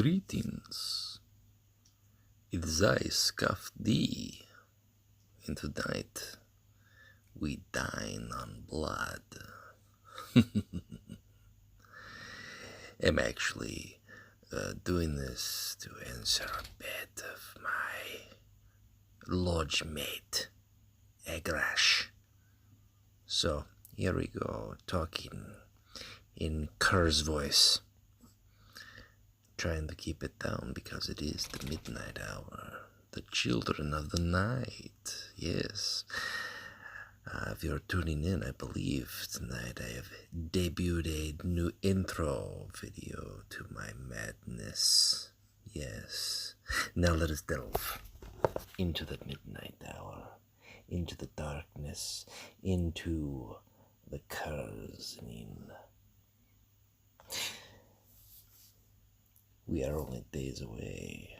Greetings. It is I, Scuff D, and tonight we dine on blood. I'm actually doing this to answer a bit of my lodge mate, Agrash. So here we go, talking in Curze voice. Trying to keep it down because it is the midnight hour. The children of the night, yes. If you're tuning in, I believe tonight I have debuted a new intro video to my madness. Yes. Now let us delve into the midnight hour, into the darkness, into the Curze. We are only days away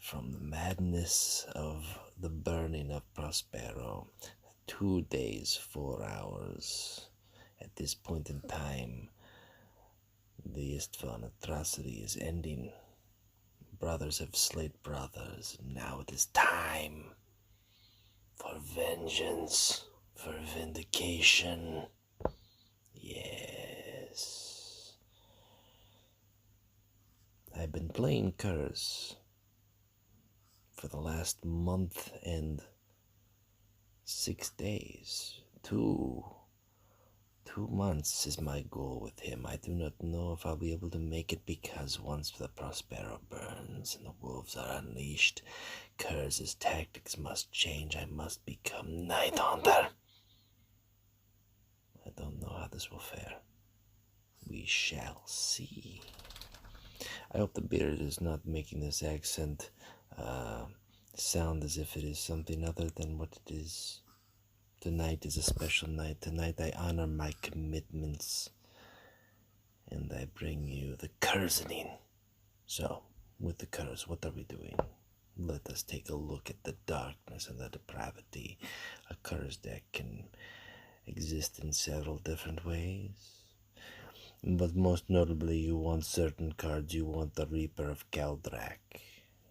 from the madness of the burning of Prospero. 2 days, 4 hours. At this point in time, the Istvan atrocity is ending. Brothers have slayed brothers. Now it is time for vengeance, for vindication. Yes. I've been playing Curze for the last month and 6 days. 2 months is my goal with him. I do not know if I'll be able to make it because once the Prospero burns and the wolves are unleashed, Curze's tactics must change. I must become Nighthaunter. I don't know how this will fare. We shall see. I hope the beard is not making this accent sound as if it is something other than what it is. Tonight is a special night. Tonight I honor my commitments, and I bring you the Curzening. So, with the Curze, what are we doing? Let us take a look at the darkness and the depravity. A Curze deck can exist in several different ways. But most notably, you want certain cards. You want the Reaper of Galdrak.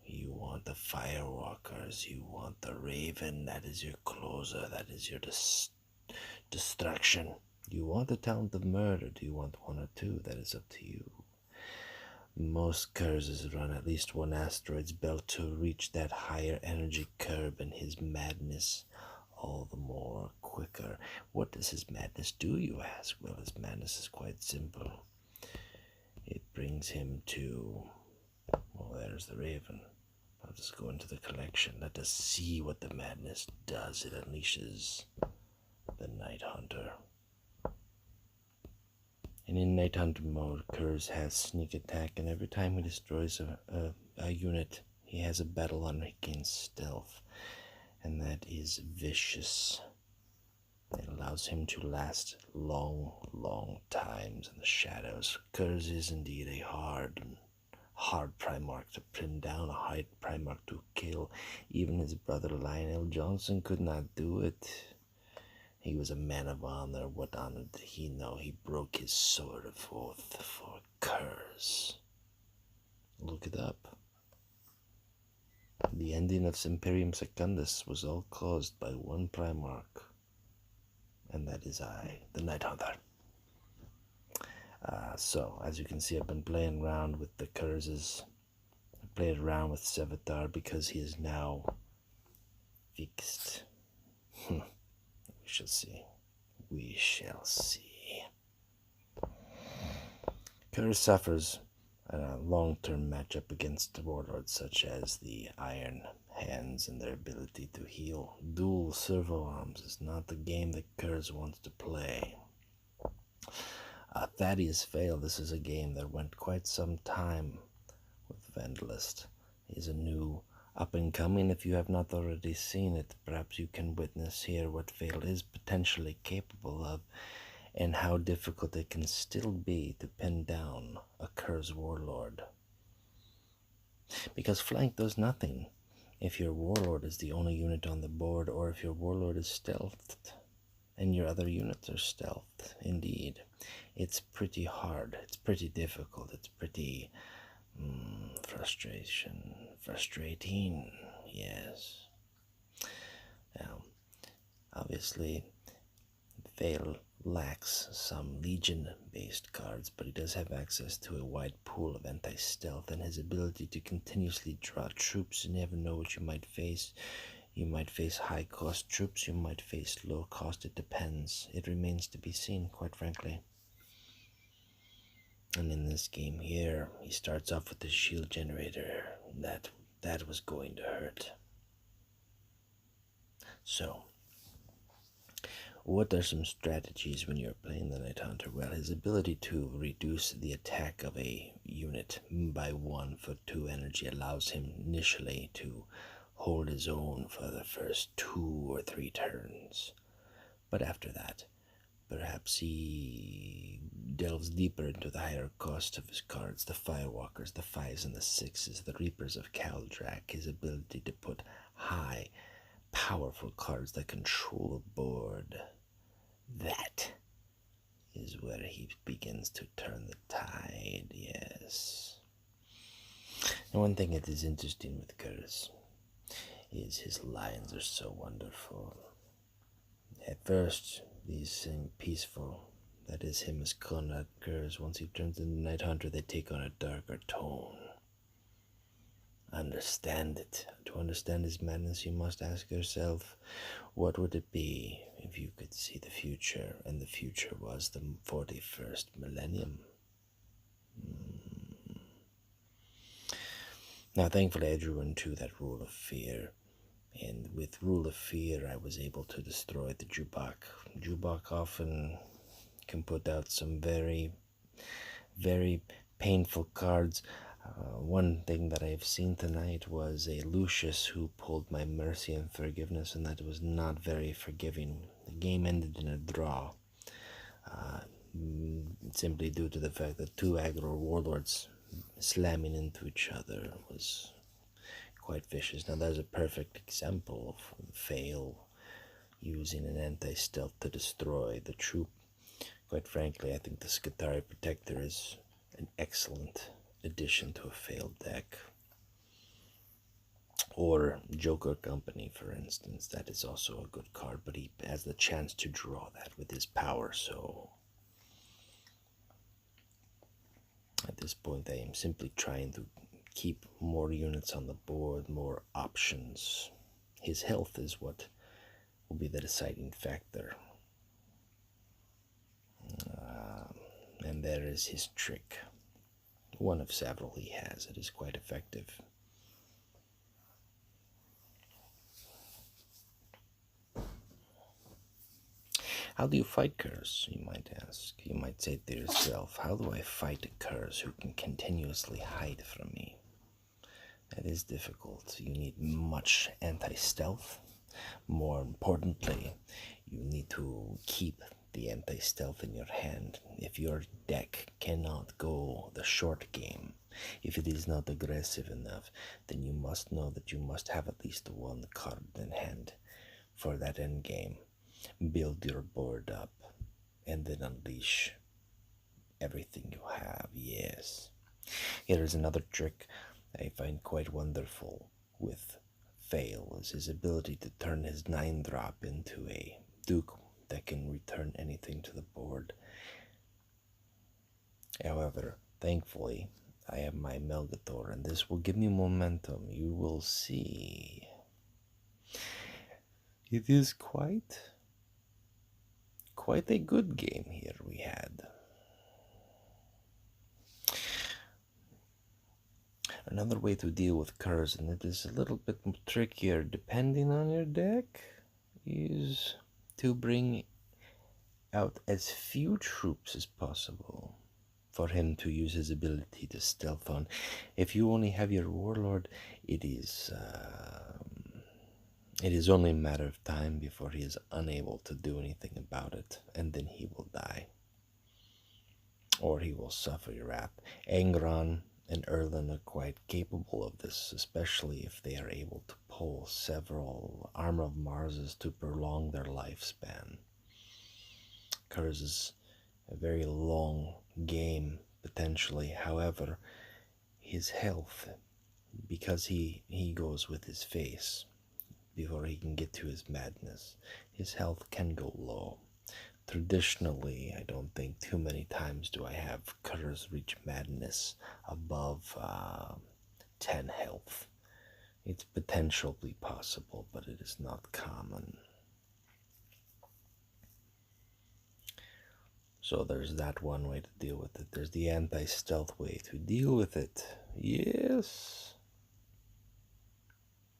You want the Firewalkers. You want the Raven. That is your closer. That is your destruction. You want the Talent of Murder. Do you want 1 or 2? That is up to you. Most Curzes run at least 1 asteroid's belt to reach that higher energy curve, and his madness all the more quicker. What does his madness do, you ask? Well, his madness is quite simple. It brings him to... well, there's the Raven. I'll just go into the collection. Let us see what the madness does. It unleashes the Nighthaunter. And in Nighthaunter mode, Curze has sneak attack, and every time he destroys a unit, he has a battle honor. He gains stealth. And that is vicious. It allows him to last long times in the shadows. Curze is indeed a hard Primarch to pin down, a hard Primarch to kill. Even his brother Lionel Johnson could not do it. He was a man of honor. What honor did he know? He broke his sword of oath for Curze. Look it up. The ending of Imperium Secundus was all caused by 1 Primarch, and that is I, the Nighthaunter. So, as you can see, I've been playing around with the Curzes. I played around with Sevatar because he is now fixed. We shall see. We shall see. Curze suffers a long-term matchup against warlords such as the Iron Hands and their ability to heal. Dual servo arms is not the game that Curze wants to play. Thaddeus Fayle, this is a game that went quite some time with Vandalist. He's a new up-and-coming. If you have not already seen it, perhaps you can witness here what Fayle is potentially capable of, and how difficult it can still be to pin down a Curze warlord. Because flank does nothing if your warlord is the only unit on the board, or if your warlord is stealthed and your other units are stealthed. Indeed, it's pretty hard, it's pretty difficult, it's pretty Frustrating, yes. Now, obviously, Fayle lacks some Legion-based cards, but he does have access to a wide pool of anti-stealth, and his ability to continuously draw troops. You never know what you might face. You might face high-cost troops, you might face low-cost, it depends. It remains to be seen, quite frankly. And in this game here, he starts off with the shield generator. That was going to hurt. So, what are some strategies when you're playing the Nighthaunter? Well, his ability to reduce the attack of a unit by 1 for 2 energy allows him initially to hold his own for the first 2 or 3 turns. But after that, perhaps he delves deeper into the higher cost of his cards, the Firewalkers, the 5s and the 6s, the Reapers of Kaldrak, his ability to put high, powerful cards that control a board. That is where he begins to turn the tide, yes. And one thing that is interesting with Curze is his lines are so wonderful. At first, these seem peaceful. That is him as Konrad Curze. Once he turns into Nighthaunter, they take on a darker tone. Understand it. To understand his madness, you must ask yourself, what would it be if you could see the future, and the future was the 41st millennium? Now, thankfully, I drew into that rule of fear. And with Rule of Fear, I was able to destroy the Jubak. Jubak often can put out some very, very painful cards. One thing that I've seen tonight was a Lucius who pulled my Mercy and Forgiveness, and that was not very forgiving. The game ended in a draw, simply due to the fact that 2 aggro warlords slamming into each other was quite vicious. Now there's a perfect example of Fayle using an anti-stealth to destroy the troop. Quite frankly, I think the Skitarii Protector is an excellent addition to a failed deck. Or Joker Company, for instance, that is also a good card, but he has the chance to draw that with his power, so at this point I am simply trying to keep more units on the board, more options. His health is what will be the deciding factor. And there is his trick. One of several he has. It is quite effective. How do you fight Curze, you might ask? You might say to yourself, how do I fight a Curze who can continuously hide from me? That is difficult. You need much anti-stealth. More importantly, you need to keep the anti-stealth in your hand. If your deck cannot go the short game, if it is not aggressive enough, then you must know that you must have at least 1 card in hand for that end game. Build your board up and then unleash everything you have, yes. Here is another trick I find quite wonderful with Fayle, is his ability to turn his 9-drop into a Duke that can return anything to the board. However, thankfully, I have my Melgathor, and this will give me momentum. You will see. It is quite a good game here we had. Another way to deal with Curze, and it is a little bit trickier depending on your deck, is to bring out as few troops as possible for him to use his ability to stealth on. If you only have your warlord, it is only a matter of time before he is unable to do anything about it, and then he will die. Or he will suffer your wrath. Angron and Erlen are quite capable of this, especially if they are able to pull several Armor of Marses to prolong their lifespan. Curze is a very long game, potentially. However, his health, because he goes with his face before he can get to his madness, his health can go low. Traditionally, I don't think too many times do I have Curze reach madness above 10 health. It's potentially possible, but it is not common. So there's that one way to deal with it. There's the anti-stealth way to deal with it. Yes.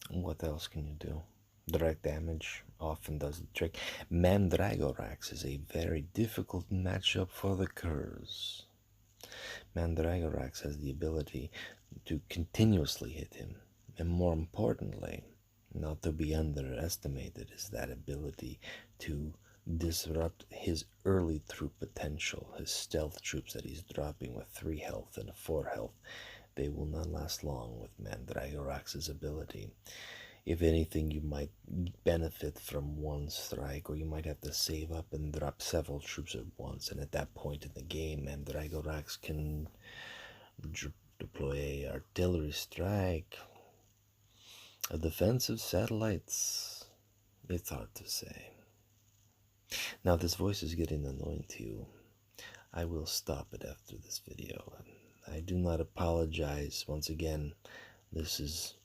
What else can you do? Direct damage often does the trick. Mandragorax is a very difficult matchup for the Curze. Mandragorax has the ability to continuously hit him, and more importantly, not to be underestimated, is that ability to disrupt his early troop potential, his stealth troops that he's dropping with 3 health and 4 health. They will not last long with Mandragorax's ability. If anything, you might benefit from one strike, or you might have to save up and drop several troops at once, and at that point in the game, Mandragorax can deploy an artillery strike, a defensive satellites. It's hard to say. Now, this voice is getting annoying to you. I will stop it after this video. I do not apologize. Once again, this is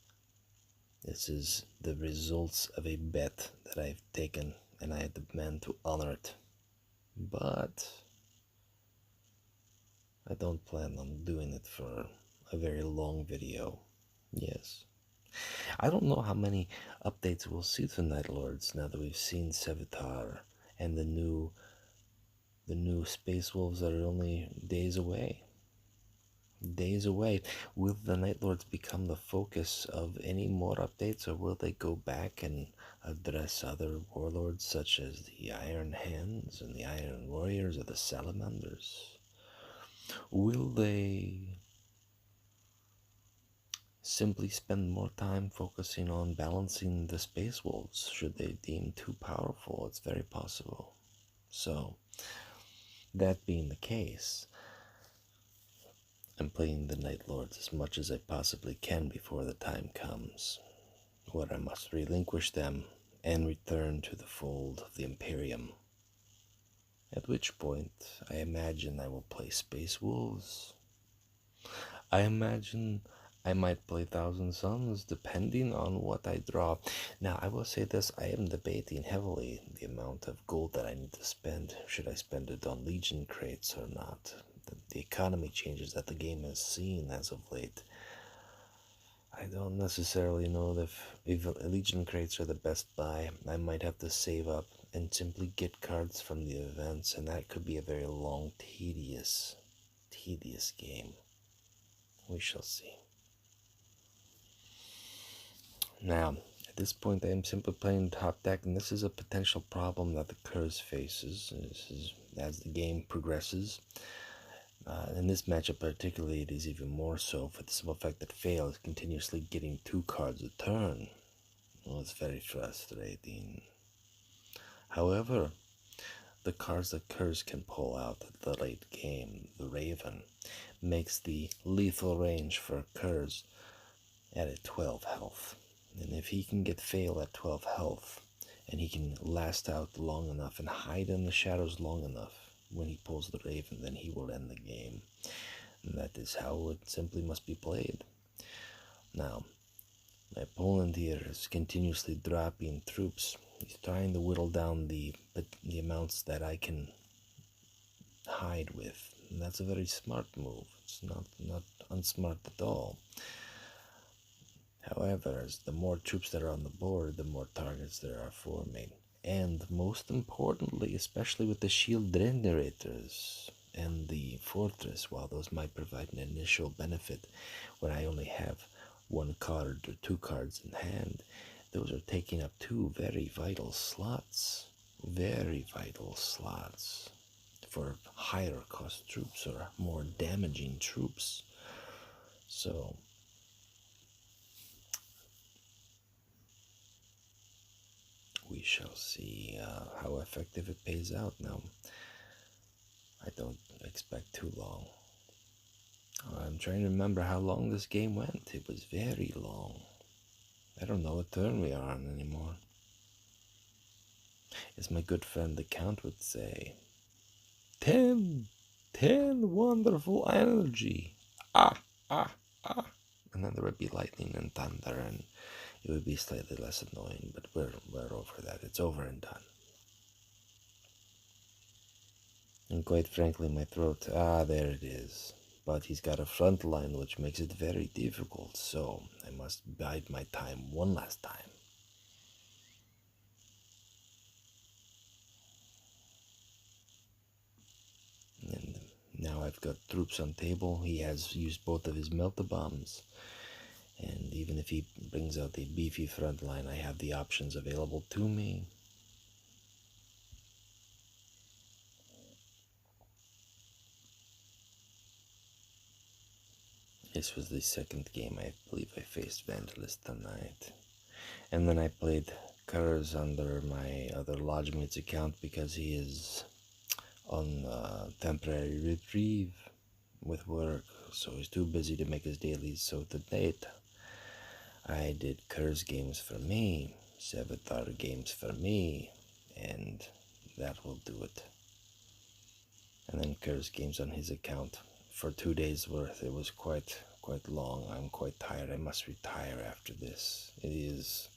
the results of a bet that I've taken, and I demand to honor it. But I don't plan on doing it for a very long video. Yes. I don't know how many updates we'll see to Night Lords now that we've seen Sevatar, and the new Space Wolves are only days away. Days away. Will the Night Lords become the focus of any more updates, or will they go back and address other warlords such as the Iron Hands and the Iron Warriors or the Salamanders? Will they simply spend more time focusing on balancing the Space Wolves should they deem too powerful? It's very possible. So, that being the case, I'm playing the Night Lords as much as I possibly can before the time comes where I must relinquish them and return to the fold of the Imperium. At which point, I imagine I will play Space Wolves. I imagine I might play Thousand Suns, depending on what I draw. Now, I will say this, I am debating heavily the amount of gold that I need to spend. Should I spend it on Legion crates or not? The economy changes that the game has seen as of late. I don't necessarily know if Legion crates are the best buy. I might have to save up and simply get cards from the events, and that could be a very long, tedious game. We shall see. Now, at this point, I am simply playing top deck, and this is a potential problem that the Curze faces as the game progresses. In this matchup particularly, it is even more so for the simple fact that Fayle is continuously getting 2 cards a turn. Well, it's very frustrating. However, the cards that Curze can pull out at the late game, the Raven, makes the lethal range for Curze at a 12 health. And if he can get Fayle at 12 health, and he can last out long enough and hide in the shadows long enough when he pulls the Raven, then he will end the game. And that is how it simply must be played. Now, my opponent here is continuously dropping troops. He's trying to whittle down the amounts that I can hide with. And that's a very smart move. It's not unsmart at all. However, as the more troops that are on the board, the more targets there are forming. And most importantly, especially with the shield generators and the fortress, while those might provide an initial benefit when I only have 1 card or 2 cards in hand, those are taking up 2 very vital slots for higher cost troops or more damaging troops. So we shall see how effective it pays out. Now, I don't expect too long. I'm trying to remember how long this game went. It was very long. I don't know what turn we are on anymore. As my good friend the Count would say, 10 wonderful energy. Ah, ah, ah. And then there would be lightning and thunder, and it would be slightly less annoying, but we're over that. It's over and done. And quite frankly, my throat, there it is. But he's got a front line which makes it very difficult, so I must bide my time one last time. And now I've got troops on table. He has used both of his melta bombs. And even if he brings out a beefy front line, I have the options available to me. This was the second game I believe I faced Vandalist tonight. And then I played Curze under my other lodgemate's account because he is on temporary reprieve with work, so he's too busy to make his dailies. So to date, I did Curze games for me, Sevatar games for me, and that will do it. And then Curze games on his account for 2 days worth. It was quite long. I'm quite tired. I must retire after this. It is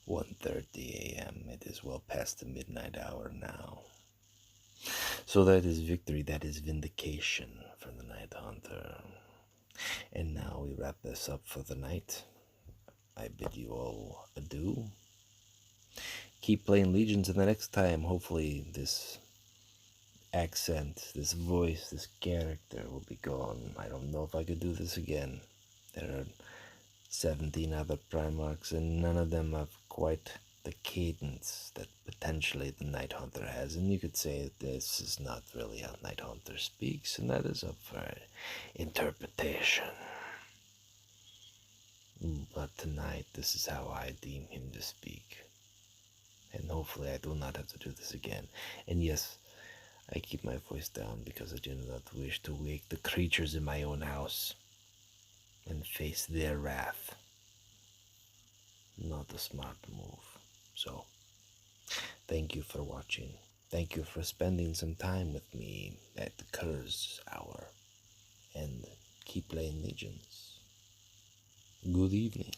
1:30 a.m. It is well past the midnight hour now. So that is victory. That is vindication for the Nighthaunter. And now we wrap this up for the night. I bid you all adieu. Keep playing Legions, and the next time, hopefully, this accent, this voice, this character will be gone. I don't know if I could do this again. There are 17 other Primarchs, and none of them have quite the cadence that potentially the Nighthaunter has. And you could say that this is not really how Nighthaunter speaks, and that is up for interpretation. But tonight, this is how I deem him to speak. And hopefully I do not have to do this again. And yes, I keep my voice down because I do not wish to wake the creatures in my own house and face their wrath. Not a smart move. So, thank you for watching. Thank you for spending some time with me at the Curze Hour. And keep playing Legions. Good evening.